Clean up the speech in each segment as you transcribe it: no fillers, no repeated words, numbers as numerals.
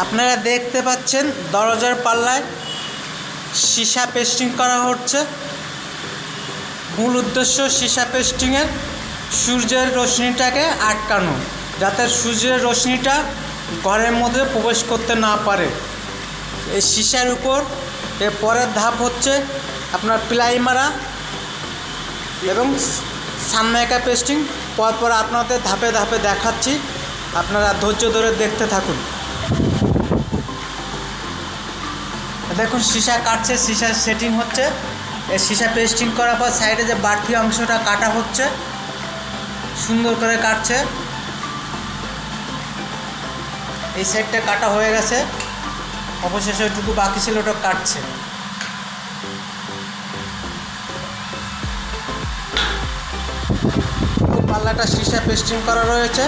আপনারা দেখতে পাচ্ছেন দরজার পাল্লায় সীসা পেস্টিং করা হচ্ছে। মূল উদ্দেশ্য সীসা পেস্টিংয়ের সূর্যের রশ্মিটাকে আটকানো, যাতে সূর্যের রশ্মিটা ঘরের মধ্যে প্রবেশ করতে না পারে। এই সীসার উপর এর পরের ধাপ হচ্ছে আপনার প্লাই মারা এবং সানমাইকা পেস্টিং। পরপর আপনাদের ধাপে ধাপে দেখাচ্ছি, আপনারা ধৈর্য ধরে দেখতে থাকুন। দেখুন সীসা কাটছে, সীসা সেটিং হচ্ছে। এই সীসা পেস্টিং করার পর সাইডে যে বাড়তি অংশটা কাটা হচ্ছে, সুন্দর করে কাটছে। এই সাইডটা কাটা হয়ে গেছে, অবশেষে ওইটুকু বাকি ছিল, ওটা কাটছে। পাল্লাটা সীসা পেস্টিং করা রয়েছে,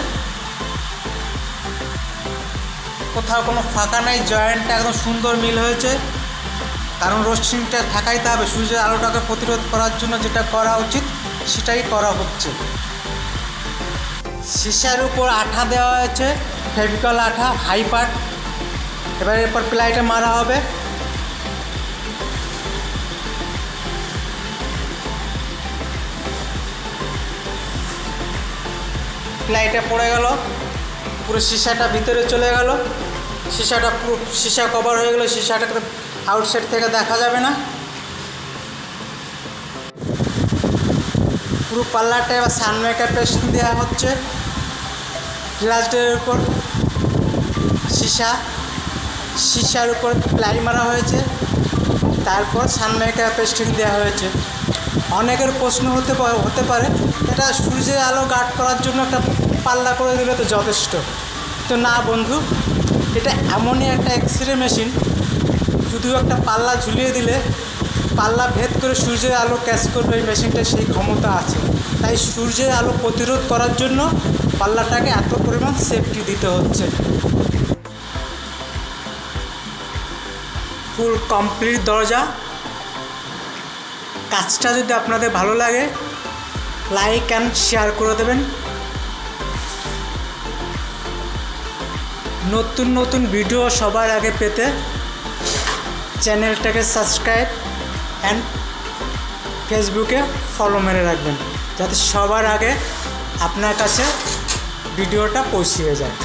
কোথাও কোনো ফাঁকা নেই, জয়েন্টটা একদম সুন্দর মিল হয়েছে। কারণ রশ্মিটা থাকাইতে হবে, সূর্যের আলোটাকে প্রতিরোধ করার জন্য যেটা করা উচিত সেটাই করা হচ্ছে। সীসার উপর আঠা দেওয়া হয়েছে, ফেভিকল আঠা হাই পার্ট। এবার এরপর প্লাইটা মারা হবে। প্লাইটা পড়ে গেল, পুরো সীসাটা ভিতরে চলে গেল, সীসাটা পুরো সীসা কভার হয়ে গেল। সীসাটাকে আউটসাইড থেকে দেখা যাবে না। পুরো পাল্লাটা এবার সানমাইকা পেস্টিং দেওয়া হচ্ছে। গ্লাসের উপর সীসার উপর প্লাই মারা হয়েছে, তারপর সানমাইকা পেস্টিং দেওয়া হয়েছে। অনেকের প্রশ্ন হতে পারে এটা সূর্যের আলো গার্ড করার জন্য একটা পাল্লা করে দিলে তো যথেষ্ট। তো না বন্ধু, এটা এমনই একটা এক্সরে মেশিন, শুধু একটা পাল্লা ঝুলিয়ে দিলে পাল্লা ভেদ করে সূর্যের আলো ক্যাচ করবে, এই মেশিনটার সেই ক্ষমতা আছে। তাই সূর্যের আলো প্রতিরোধ করার জন্য পাল্লাটাকে এত পরিমাণ সেফটি দিতে হচ্ছে। ফুল কমপ্লিট দরজা। কাজটা যদি আপনাদের ভালো লাগে, লাইক অ্যান্ড শেয়ার করে দেবেন। নতুন নতুন ভিডিও সবার আগে পেতে চ্যানেলটাকে সাবস্ক্রাইব অ্যান্ড ফেসবুকে ফলো মেরে রাখবেন, যাতে সবার আগে আপনার কাছে ভিডিওটা পৌঁছিয়ে যায়।